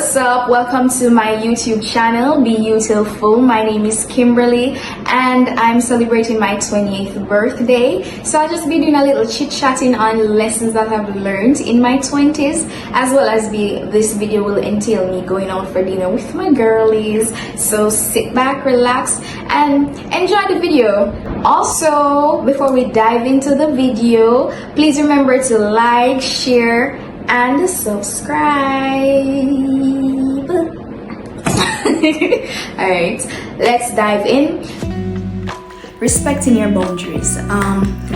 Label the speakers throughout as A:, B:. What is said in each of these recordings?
A: What's up? Welcome to my YouTube channel, Be Beautiful. My name is Kimberly and I'm celebrating my 28th birthday. So I'll just be doing a little chit-chatting on lessons that I've learned in my 20s, as well as this video will entail me going out for dinner with my girlies. So sit back, relax and enjoy the video. Also, before we dive into the video, please remember to like, share, and subscribe. Alright, let's dive in. Respecting your boundaries.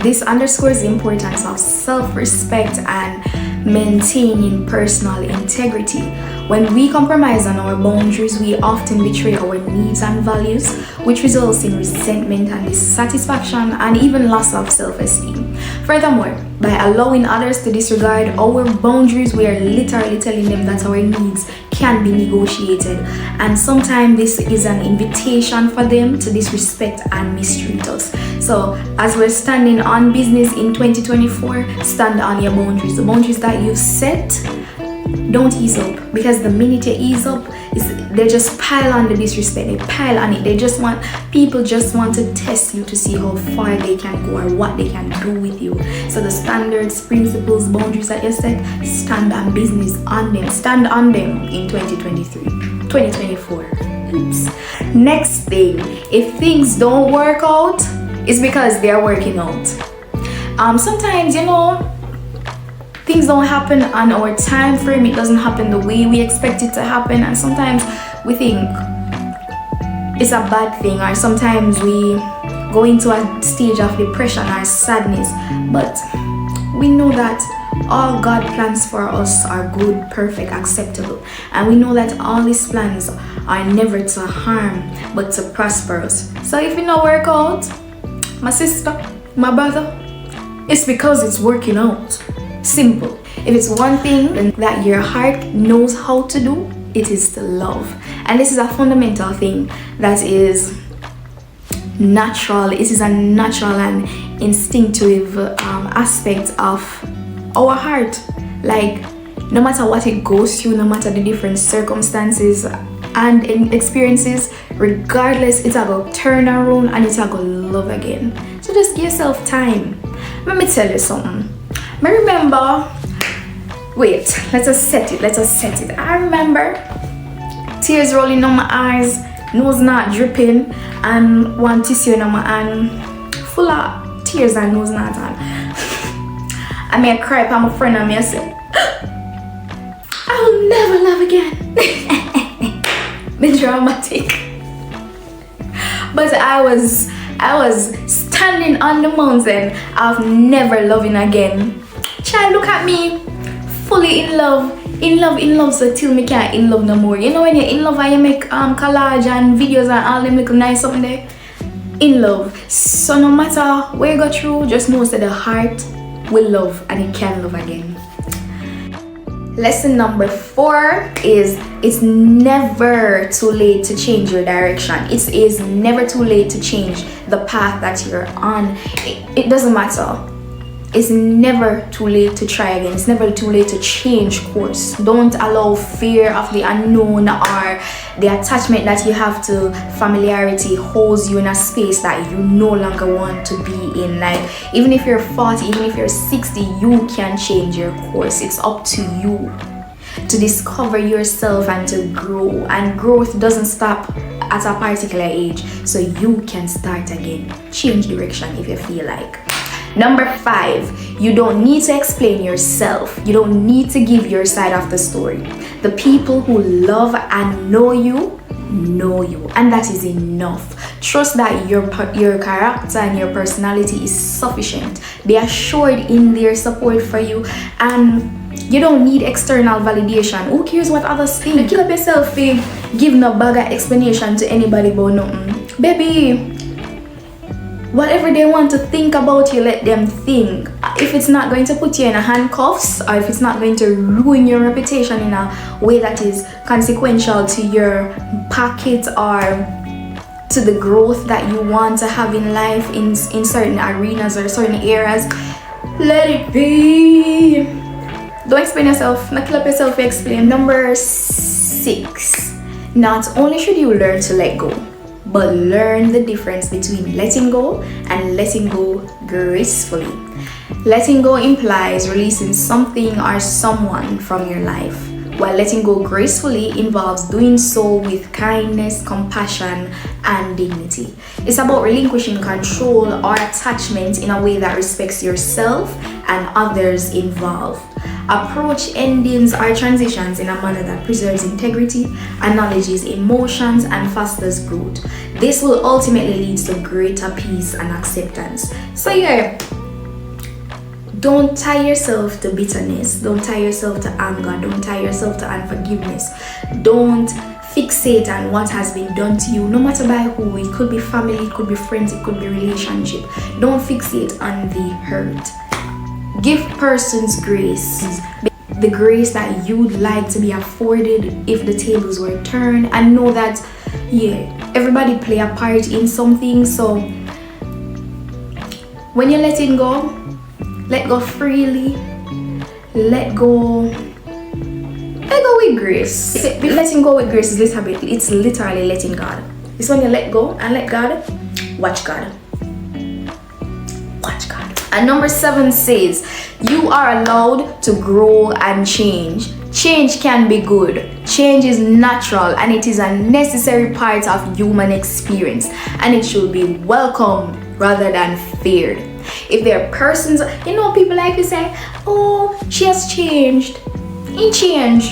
A: This underscores the importance of self-respect and maintaining personal integrity. When we compromise on our boundaries, we often betray our needs and values, which results in resentment and dissatisfaction and even loss of self-esteem. Furthermore, by allowing others to disregard our boundaries, we are literally telling them that our needs can be negotiated, and sometimes this is an invitation for them to disrespect and mistreat us. So as we're standing on business in 2024, stand on your boundaries. The boundaries that you've set, don't ease up, because the minute you ease up, they just pile on the disrespect, they pile on it. People just want to test you to see how far they can go or what they can do with you. So the standards, principles, boundaries that you set, stand on business on them. Stand on them in 2024. Oops. Next thing, if things don't work out, it's because they're working out. Sometimes, things don't happen on our time frame. It doesn't happen the way we expect it to happen, and sometimes we think it's a bad thing, or sometimes we go into a stage of depression or sadness. But we know that all God plans for us are good, perfect, acceptable, and we know that all His plans are never to harm but to prosper us. So if it don't work out, my sister, my brother, it's because it's working out. Simple. If it's one thing that your heart knows how to do, it is to love. And this is a fundamental thing that is natural. It is a natural and instinctive aspect of our heart. Like, no matter what it goes through, no matter the different circumstances and experiences, regardless, it's about turn around and it's about love again. So just give yourself time. Let me tell you something. I remember, let us set it. I remember tears rolling on my eyes, nose not dripping, and one tissue in my hand full of tears and nose not on. I may cry for my friend and me, I said, I will never love again. Been dramatic. But I was standing on the mountain of never loving again. Child, look at me, fully in love, so till me can't in love no more. You know when you're in love and you make collage and videos and all them little nice something there? In love. So no matter where you go through, just know that the heart will love and it can love again. Lesson number 4 is it's never too late to change your direction. It is never too late to change the path that you're on. It doesn't matter. It's never too late to try again. It's never too late to change course. Don't allow fear of the unknown or the attachment that you have to familiarity holds you in a space that you no longer want to be in. Like, even if you're 40, even if you're 60, you can change your course. It's up to you to discover yourself and to grow. And growth doesn't stop at a particular age. So you can start again. Change direction if you feel like. Number 5, you don't need to explain yourself. You don't need to give your side of the story. The people who love and know you, and that is enough. Trust that your character and your personality is sufficient. They are assured in their support for you, and you don't need external validation. Who cares what others think? Kill up yourself, give no bag of explanation to anybody about nothing. Baby, whatever they want to think about you, let them think. If it's not going to put you in handcuffs, or if it's not going to ruin your reputation in a way that is consequential to your pocket or to the growth that you want to have in life in certain arenas or certain areas, let it be. Don't explain yourself. Not kill up yourself. Explain. Number 6. Not only should you learn to let go, but learn the difference between letting go and letting go gracefully. Letting go implies releasing something or someone from your life, while letting go gracefully involves doing so with kindness, compassion, and dignity. It's about relinquishing control or attachment in a way that respects yourself and others involved. Approach endings or transitions in a manner that preserves integrity, acknowledges emotions, and fosters growth. This will ultimately lead to greater peace and acceptance. So yeah, don't tie yourself to bitterness, don't tie yourself to anger, don't tie yourself to unforgiveness. Don't fixate on what has been done to you, no matter by who. It could be family, it could be friends, it could be relationship. Don't fixate on the hurt. Give persons grace, the grace that you'd like to be afforded if the tables were turned, and know that everybody play a part in something. So when you're letting go, let go freely, let go with grace. Letting go with grace is it's literally letting God. It's when you let go and let God, watch God. Watch God. And number 7 says, you are allowed to grow and change. Change can be good. Change is natural and it is a necessary part of human experience, and it should be welcomed rather than feared. If there are persons, people like to say, oh, she has changed. In change,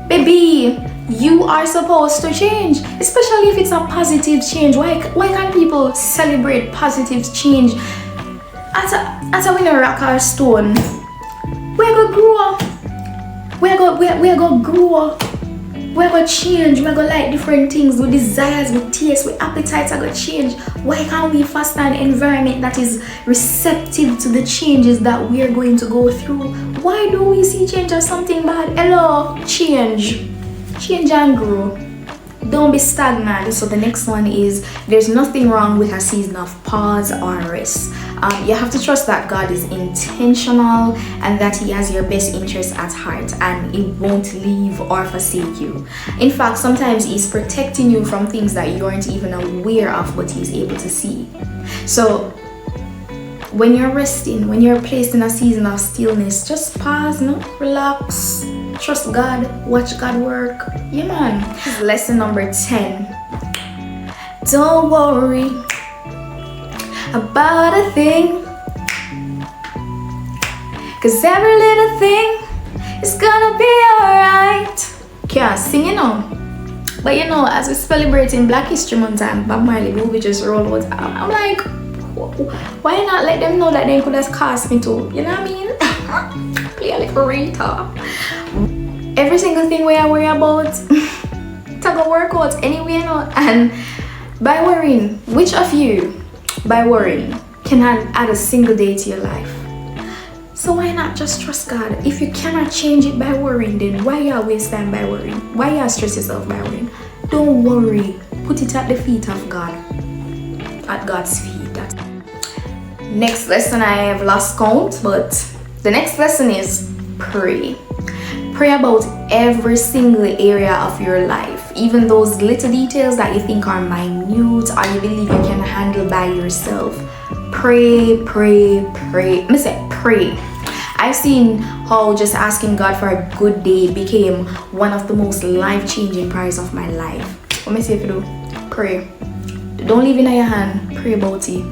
A: baby, you are supposed to change, especially if it's a positive change. Why can't people celebrate positive change? As a winner rock or stone, we're gonna grow up. We're gonna grow up. We're gonna change. We're gonna like different things. With desires, with tastes, with appetites are gonna change. Why can't we foster an environment that is receptive to the changes that we're going to go through? Why do we see change as something bad? Hello, change and grow. Don't be stagnant. So the next one is, there's nothing wrong with a season of pause or rest. You have to trust that God is intentional and that He has your best interest at heart, and He won't leave or forsake you. In fact, sometimes He's protecting you from things that you aren't even aware of, but He's able to see. So when you're resting, when you're placed in a season of stillness, just pause, relax, trust God, watch God work. Yeah, man. Lesson number 10. Don't worry about a thing, 'cause every little thing is gonna be alright. Can't sing, but as we're celebrating Black History Month and Bob Marley movie just rolled out, I'm like, why not let them know that they could have cast me too? You know what I mean? Play a little Rita. Every single thing we are worried about, it's gonna work out anyway, And by worrying, which of you, by worrying, can add a single day to your life? So why not just trust God? If you cannot change it by worrying, then why you waste time by worrying? Why you stress yourself by worrying? Don't worry. Put it at the feet of God. At God's feet. Next lesson, I have lost count, but the next lesson is pray. Pray about every single area of your life, even those little details that you think are minute or you believe you can handle by yourself. Pray. Let me say pray. I've seen how just asking God for a good day became one of the most life-changing parts of my life. Let me say if you do, pray. Don't leave it in your hand, pray about it.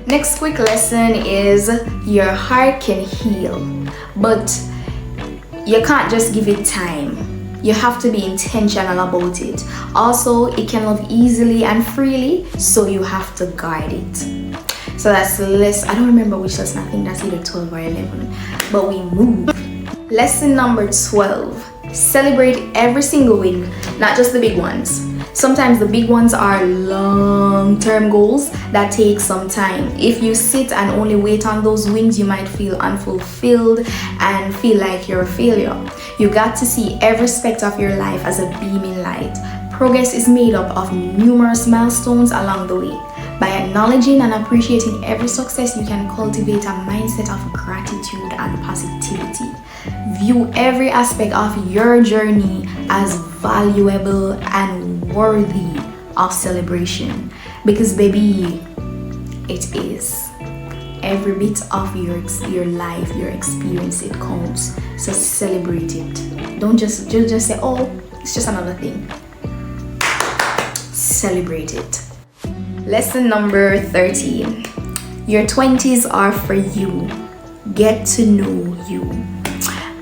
A: Next quick lesson is, your heart can heal, but you can't just give it time. You have to be intentional about it. Also, it can love easily and freely, so you have to guard it. So that's I don't remember which lesson, I think that's either 12 or 11, but we move. Lesson number 12, celebrate every single win, not just the big ones. Sometimes the big ones are long-term goals that take some time. If you sit and only wait on those wins, you might feel unfulfilled and feel like you're a failure. You got to see every aspect of your life as a beaming light. Progress is made up of numerous milestones along the way. By acknowledging and appreciating every success, you can cultivate a mindset of gratitude and positivity. View every aspect of your journey as valuable and worthy of celebration, because baby, it is. Every bit of your life, your experience, it counts. So celebrate it. Don't just say, oh, it's just another thing. Celebrate it. Lesson number 13. Your 20s are for you. Get to know you.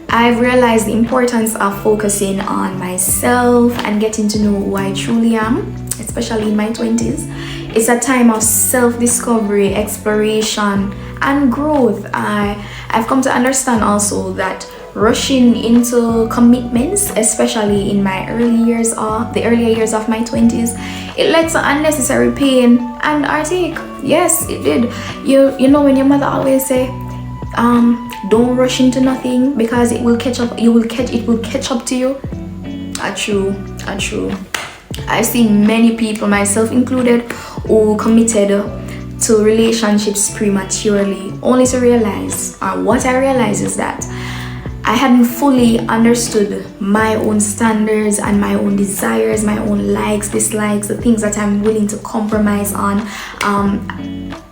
A: I've realized the importance of focusing on myself and getting to know who I truly am, especially in my 20s. It's a time of self-discovery, exploration, and growth. I've come to understand also that rushing into commitments, especially in my the earlier years of my 20s, it led to unnecessary pain and heartache. Yes, it did. You know when your mother always say, don't rush into nothing because it will catch up. It will catch up to you. True. I've seen many people, myself included, who committed to relationships prematurely, only to realize, or what I realized is that I hadn't fully understood my own standards and my own desires, my own likes, dislikes, the things that I'm willing to compromise on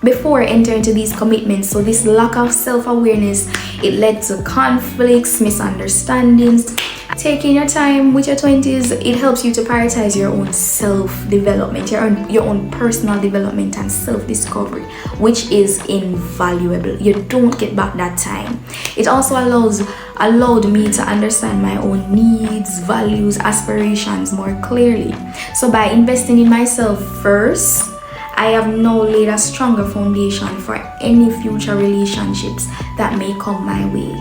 A: before entering into these commitments. So this lack of self-awareness, it led to conflicts, misunderstandings. Taking your time with your 20s, it helps you to prioritize your own self-development, your own personal development and self-discovery, which is invaluable. You don't get back that time. It also allowed me to understand my own needs, values, aspirations more clearly. So by investing in myself first, I have now laid a stronger foundation for any future relationships that may come my way.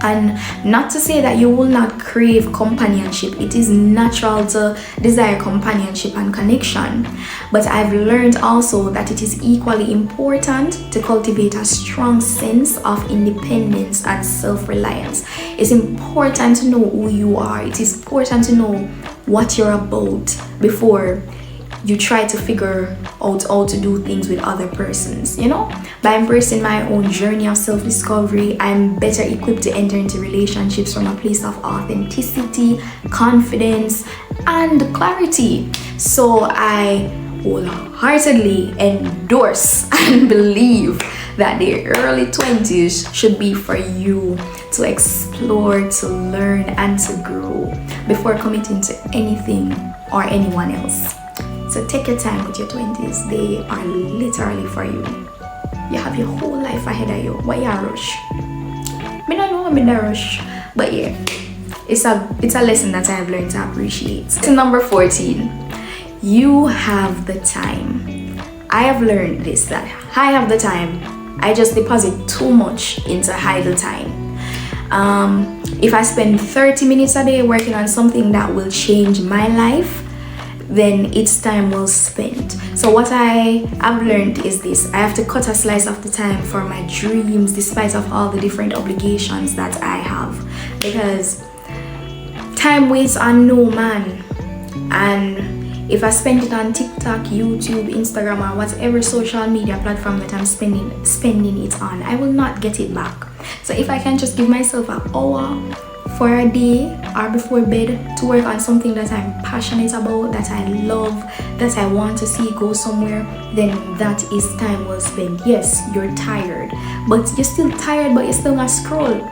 A: And not to say that you will not crave companionship. It is natural to desire companionship and connection. But I've learned also that it is equally important to cultivate a strong sense of independence and self-reliance. It's important to know who you are. It is important to know what you're about before you try to figure out how to do things with other persons. By embracing my own journey of self-discovery, I'm better equipped to enter into relationships from a place of authenticity, confidence, and clarity. So I wholeheartedly endorse and believe that the early 20s should be for you to explore, to learn, and to grow before committing to anything or anyone else. So take your time with your 20s. They are literally for you. You have your whole life ahead of you. Why you rush? I don't know I'm in a rush. But yeah, it's a lesson that I've learned to appreciate. To number 14, you have the time. I have learned this, that I have the time. I just deposit too much into idle time. If I spend 30 minutes a day working on something that will change my life, then it's time well spent. So what I have learned is this: I have to cut a slice of the time for my dreams, despite of all the different obligations that I have, because time waits on no man. And if I spend it on TikTok, YouTube, Instagram, or whatever social media platform that I'm spending it on, I will not get it back. So if I can just give myself an hour for a day or before bed to work on something that I'm passionate about, that I love, that I want to see go somewhere, then that is time well spent. Yes, you're tired, but you're still tired, but you're still not scroll.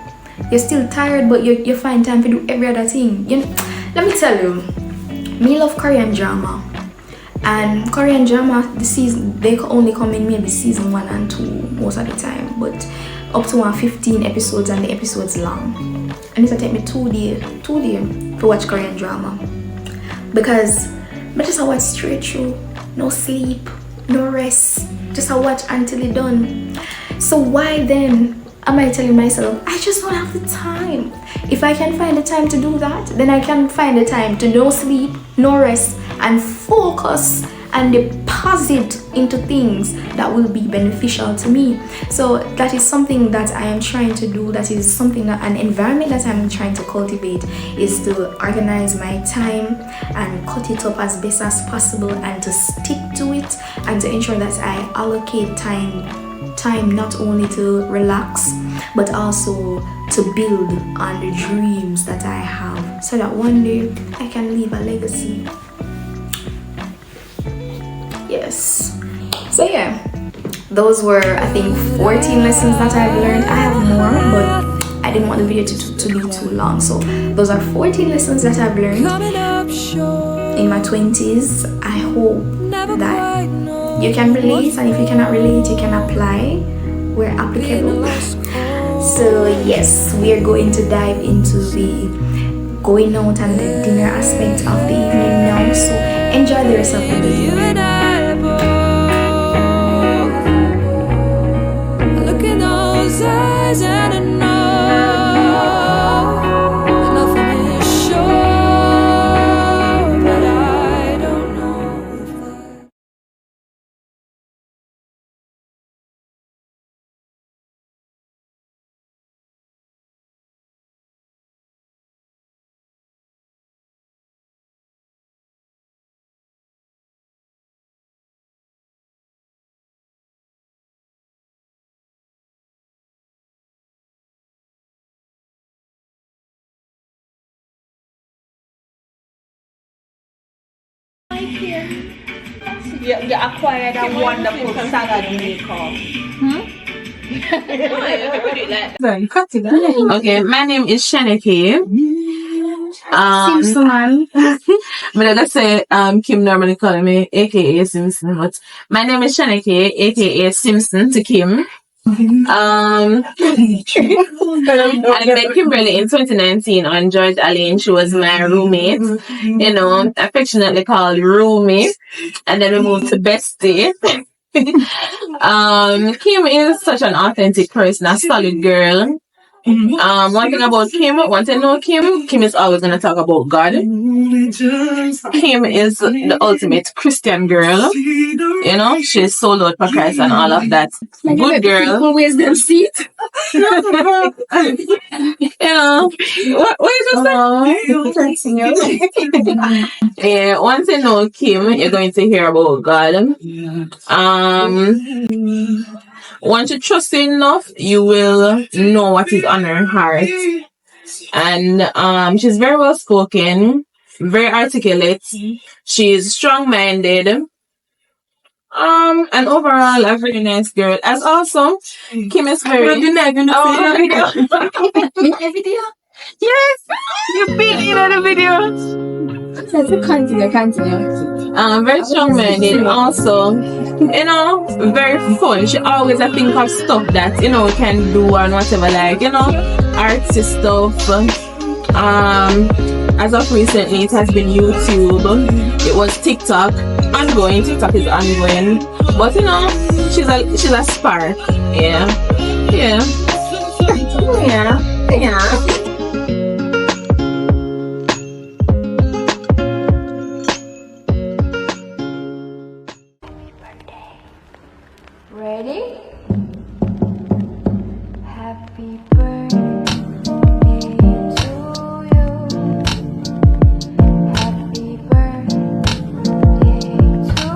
A: You're still tired, but you find time to do every other thing. Let me tell you, me love Korean drama. And Korean drama, they only come in maybe season 1 and 2 most of the time, but up to 15 episodes, and the episodes long. And it'll take me 2 days to watch Korean drama, because I just watch straight through, no sleep, no rest, just watch until it's done. So why then am I telling myself I just don't have the time? If I can find the time to do that, then I can find the time to no sleep, no rest, and focus and deposit into things that will be beneficial to me. So that is something that I am trying to do. That is something that an environment that I'm trying to cultivate, is to organize my time and cut it up as best as possible, and to stick to it, and to ensure that I allocate time time not only to relax but also to build on the dreams that I have, so that one day I can leave a legacy. Yes. So yeah, those were, I think, 14 lessons that I've learned. I have more, but I didn't want the video to be too long. So those are 14 lessons that I've learned in my 20s. I hope that you can relate, and if you cannot relate, you can apply where applicable. So yes, we are going to dive into the going out and the dinner aspect of the evening now. So enjoy the rest of the video.
B: Look in those eyes and I know nothing is sure, but I don't know if
C: You acquired a wonderful salad maker.
D: Okay, my name is Shaneke. But let's say Kim normally call me aka Simpson, but my name is Shaneke, aka Simpson to Kim. I met Kimberly in 2019 on George Allen. She was my roommate, affectionately called Roomie. And then we moved to Bestie. Kim is such an authentic person, a solid girl. One thing about Kim, once I know Kim is always gonna talk about God. Kim is the ultimate Christian girl. She's sold out for Christ and all of that. Good girl.
C: Always them seat.
D: What you just say? Yeah, once you know Kim, you're going to hear about God. Once you trust her enough, you will know what is on her heart. And she's very well spoken, very articulate. She's strong-minded. And overall a very nice girl. As also, Kim is very
C: Video?
D: Yes! You feel in the video.
C: Let's continue.
D: Very strong-minded, also, very fun. She always think of stuff that, can do and whatever, like, artsy stuff. As of recently, it has been YouTube. It was TikTok. Ongoing. TikTok is ongoing. But, she's a spark. Yeah.
A: Ready? Happy birthday to you. Happy birthday to you.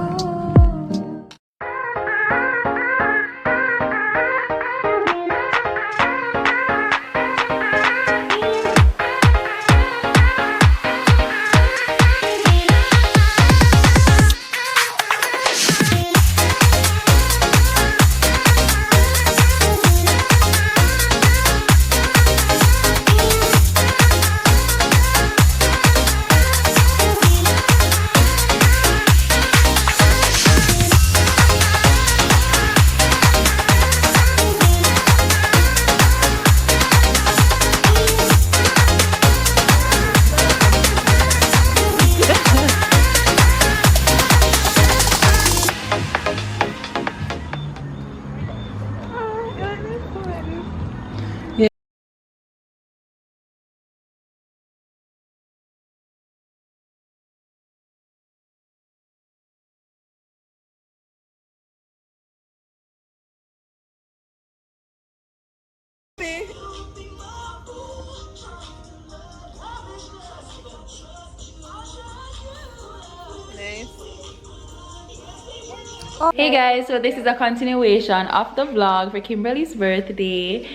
E: Hey guys, so this is a continuation of the vlog for Kimberly's birthday.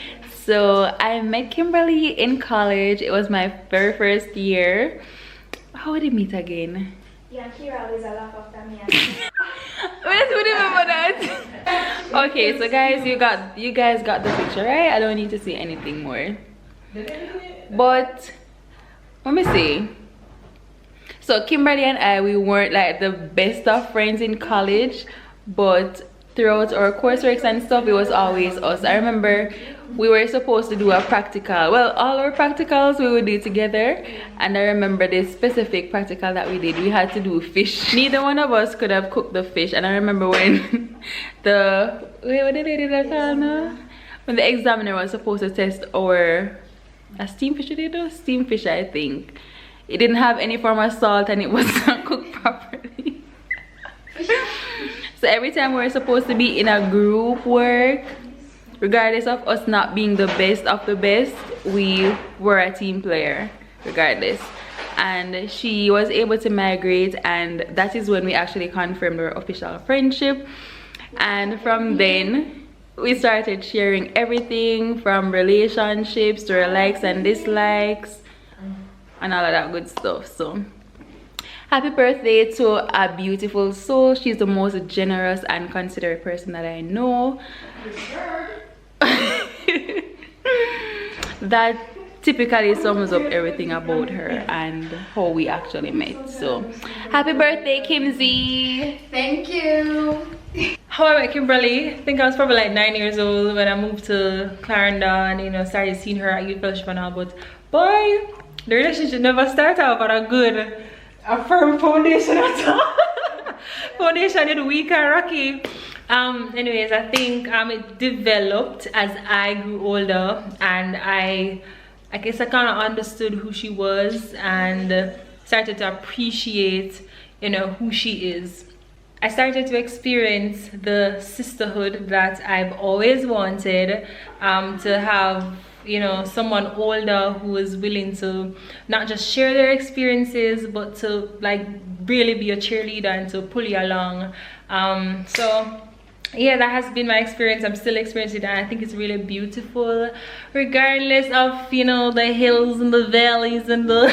E: So I met Kimberly in college. It was my very first year. How did we meet again?
A: Yeah, Kira always a laugh after me.
E: Let's remember that. Okay, so guys, you guys got the picture, right? I don't need to say anything more. But let me see. So Kimberly and I, we weren't like the best of friends in college, but throughout our coursework and stuff, it was always us. I remember we were supposed to do a practical. Well, all our practicals we would do together, and I remember this specific practical that we did. We had to do fish. Neither one of us could have cooked the fish, and I remember when the what did they do that called now? When the examiner was supposed to test our steamed fish, did they do steamed fish? I think it didn't have any form of salt, and it wasn't cooked properly. So every time we were supposed to be in a group work, regardless of us not being the best of the best, we were a team player regardless. And she was able to migrate, and that is when we actually confirmed our official friendship. And from then we started sharing everything from relationships to our likes and dislikes and all of that good stuff. So happy birthday to a beautiful soul. She's the most generous and considerate person that I know. That typically sums up everything about her and how we actually met. So happy birthday, Kimsey.
A: Thank you.
C: How I met Kimberly, I think I was probably like 9 years old when I moved to Clarendon, you know, started seeing her at youth fellowship and all, but boy, the relationship never started off on a firm foundation at all. Foundation is weak and rocky. Anyways, I think it developed as I grew older, and I guess I kind of understood who she was and started to appreciate, you know, who she is. I started to experience the sisterhood that I've always wanted, to have, you know, someone older who is willing to not just share their experiences, but to like really be a cheerleader and to pull you along. So yeah, that has been my experience. I'm still experiencing it, and I think it's really beautiful, regardless of, you know, the hills and the valleys and the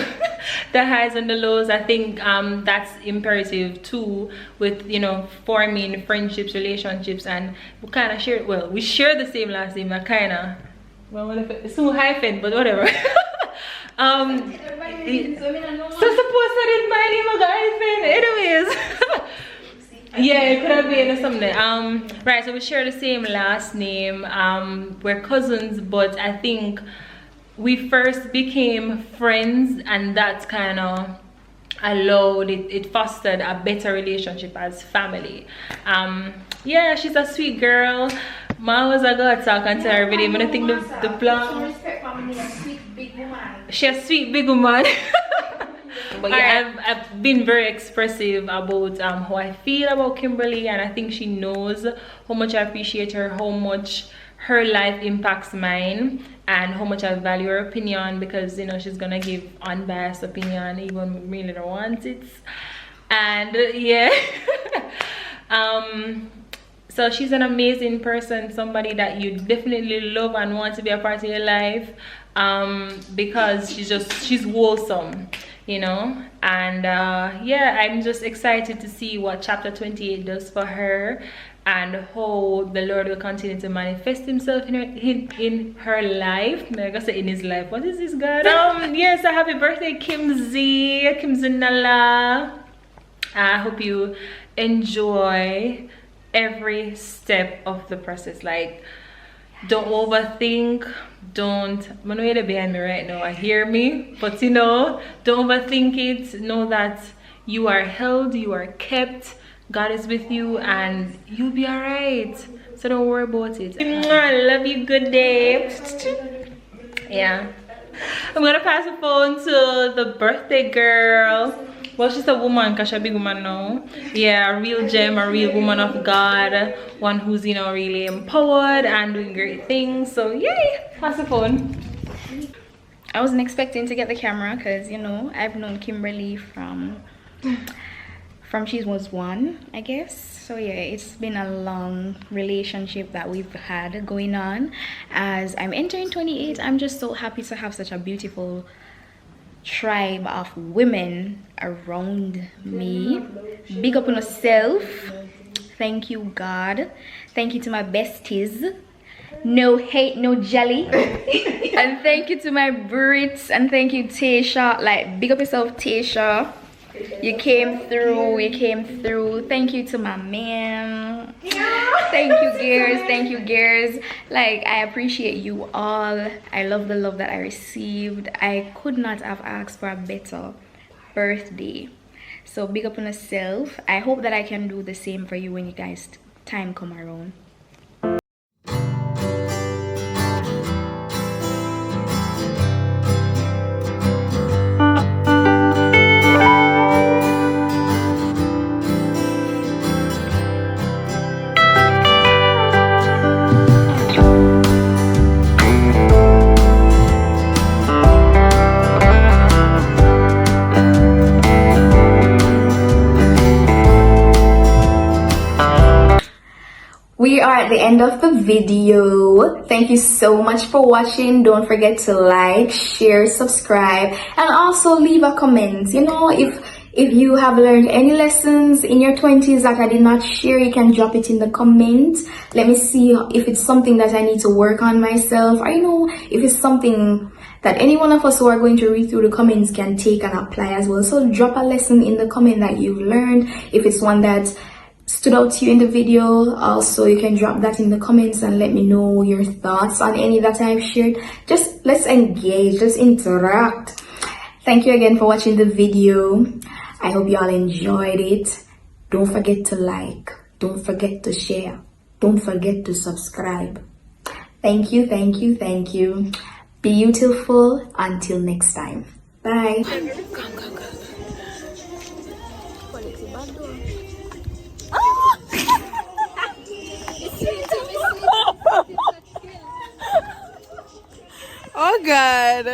C: the highs and the lows. I think that's imperative too, with, you know, forming friendships, relationships. And we kind of share, well, we share the same last name. I kind of, well, what if it's too hyphen, but whatever. So suppose I didn't my name a hyphen. Anyways. Yeah, it could have been something. Right, so we share the same last name. We're cousins, but I think we first became friends, and that's kind of allowed it fostered a better relationship as family. Yeah, she's a sweet girl. Ma was a good talk and tell everybody, but I think the blonde, she's a sweet big woman. But yeah, I've been very expressive about how I feel about Kimberly, and I think she knows how much I appreciate her, how much her life impacts mine, and how much I value her opinion, because, you know, she's gonna give unbiased opinion even when we really don't want it. And yeah. So she's an amazing person, somebody that you definitely love and want to be a part of your life, because she's wholesome, you know. And yeah, I'm just excited to see what chapter 28 does for her, and how the Lord will continue to manifest himself in her life. I'm gonna say in his life. What is this, God? Yes, a happy birthday, Kimsey Nala. I hope you enjoy every step of the process. Like, don't overthink. I'm gonna behind me right now, I hear me, but you know, don't overthink it. Know that you are held, you are kept, God is with you, and you'll be all right. So don't worry about it. I love you. Good day. Yeah, I'm gonna pass the phone to the birthday girl. Well, she's a woman because she's a big woman now. Yeah, a real gem, a real woman of God, one who's, you know, really empowered and doing great things. So yay, pass the phone.
A: I wasn't expecting to get the camera because, you know, I've known Kimberly from from she was 1, I guess. So yeah, it's been a long relationship that we've had going on. As I'm entering 28, I'm just so happy to have such a beautiful tribe of women around me. Big up on yourself. Thank you, God. Thank you to my besties. No hate, no jelly. And thank you to my Brits, and thank you, Tasha. Like, big up yourself, Tasha. You came through. Thank you to my man. Thank you, Gears. Thank you, Gears. Like, I appreciate you all. I love the love that I received. I could not have asked for a better birthday. So big up on yourself. I hope that I can do the same for you when you guys time come around. We are at the end of the video. Thank you so much for watching. Don't forget to like, share, subscribe, and also leave a comment. You know, if you have learned any lessons in your 20s that I did not share, you can drop it in the comments. Let me see if it's something that I need to work on myself. I know if it's something that any one of us who are going to read through the comments can take and apply as well. So drop a lesson in the comment that you've learned. If it's one that stood out to you in the video, also you can drop that in the comments and let me know your thoughts on any that I've shared. Just let's engage, let's interact. Thank you again for watching the video. I hope you all enjoyed it. Don't forget to like, don't forget to share, don't forget to subscribe. Thank you, thank you, thank you. Beautiful. Until next time. Bye.
C: Oh God.